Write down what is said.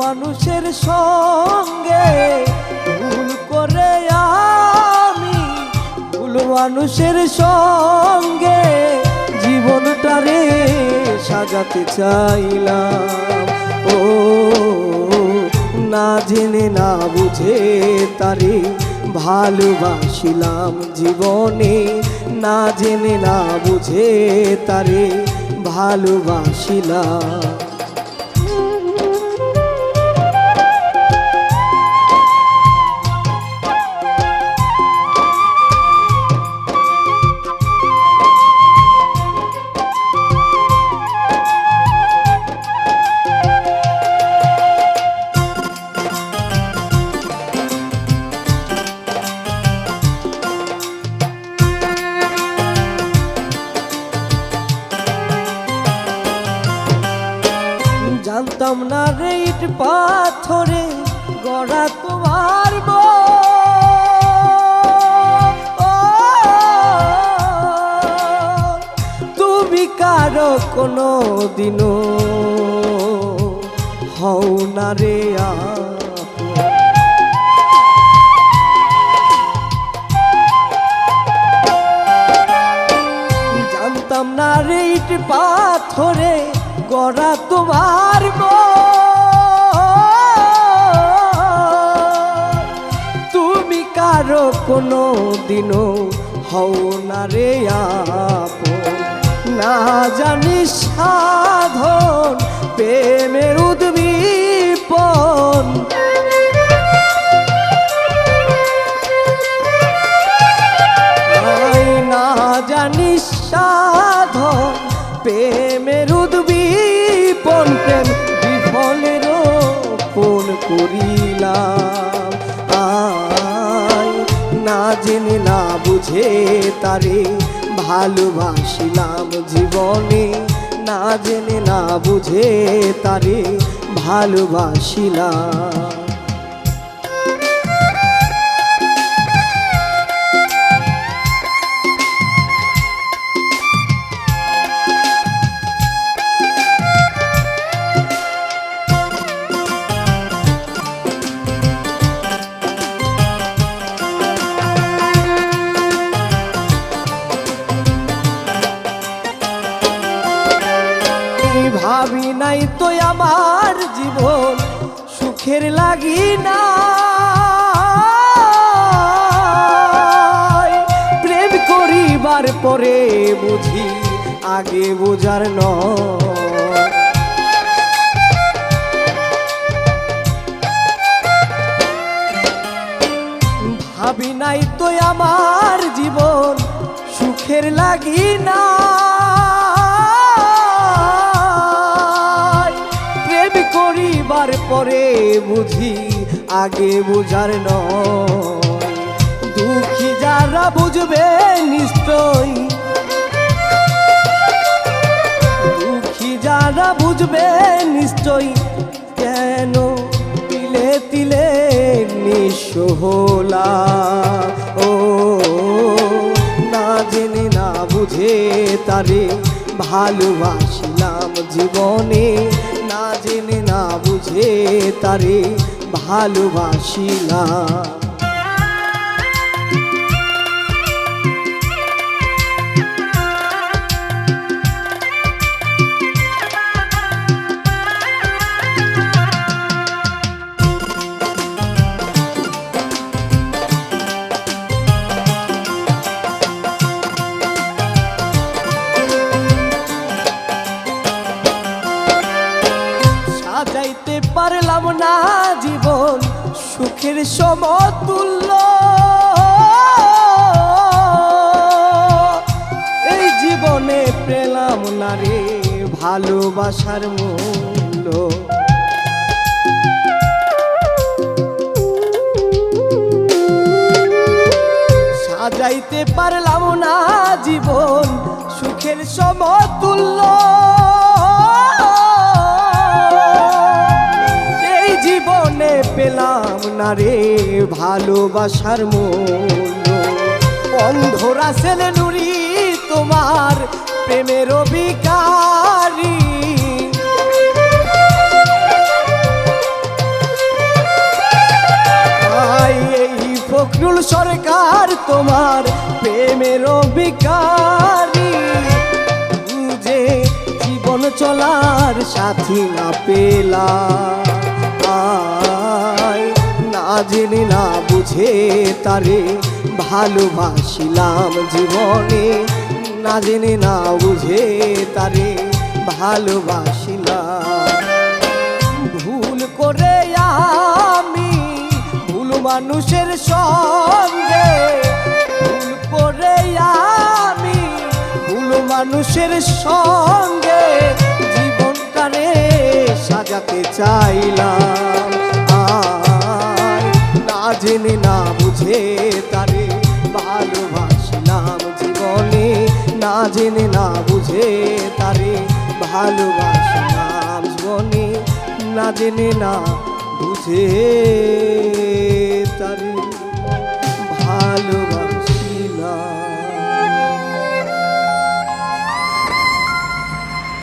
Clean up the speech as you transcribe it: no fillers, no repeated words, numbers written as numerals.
মানুষের সঙ্গে ভুল করে আমি, ভুল মানুষের সঙ্গে জীবনটারে সাজাতে চাইলাম। ও না জেনে না বুঝে তারে ভালোবাসিলাম জীবনে, না জেনে না বুঝে তারে ভালোবাসিলাম। জানতাম না রে ইট পাথরে গড়া তোমার তুমি কারো কোনো দিনও হও না রে জানতাম না রে ইট পাথরে গড়া তোমার তুমি কারো কোনো দিনও হও না রে আপন। না জানিস সাধন প্রেমের উদ্দীপন, না জানিস সাধন প্রেমের উদ্দীপন, প্রেম বিফলের ফোন করিলাম। না জেনে না বুঝে তারে ভালোবাসিলাম জীবনে, না জেনে না বুঝে তারে ভালোবাসিলাম। ভাবি নাই তো আমার জীবন সুখের লাগি না, প্রেম করিবার পরে বুঝি আগে বোঝার নয়। ভাবি নাই তো আমার জীবন সুখের লাগি না, করিবার পরে বুঝি আগে বুঝার নয়। দুঃখী যারা বুঝবে নিশ্চয়, দুঃখী যারা বুঝবে নিশ্চয়, কেন তিলে তিলে নিঃস্ব হলা। ও না জেনে না বুঝে তারে ভালোবাসিলাম জীবনে, না জেনে না বুঝে তারে ভালোবাসিলাম। সাজাইতে পারলাম না জীবন সুখের সমতুল্য, এই জীবনে পেলাম না রে ভালোবাসার মূল্য। সাজাইতে পারলাম না জীবন সুখের সমতুল্য, জীবনে পেলাম না রে ভালোবাসার মূল্য। অন্ধরা ছেলে নুরি তোমার প্রেমের বিকারী, তোমার প্রেমের ভিখারি, বুঝে জীবন চলার সাথী না পেলাম। না জেনে না বুঝে তারে ভালোবাসিলাম জীবনে, না জেনে না বুঝে তারে ভালোবাসিলাম। ভুল করে আমি ভুল মানুষের সঙ্গে, ভুল করে আমি ভুল মানুষের সঙ্গে জীবনটারে সাজাতে চাইলাম। না জেনে না বুঝে তারে ভালোবাসলাম জীবনে, না জেনে না বুঝে তারে ভালোবাসলাম জীবনে, না জেনে না বুঝে তারে ভালো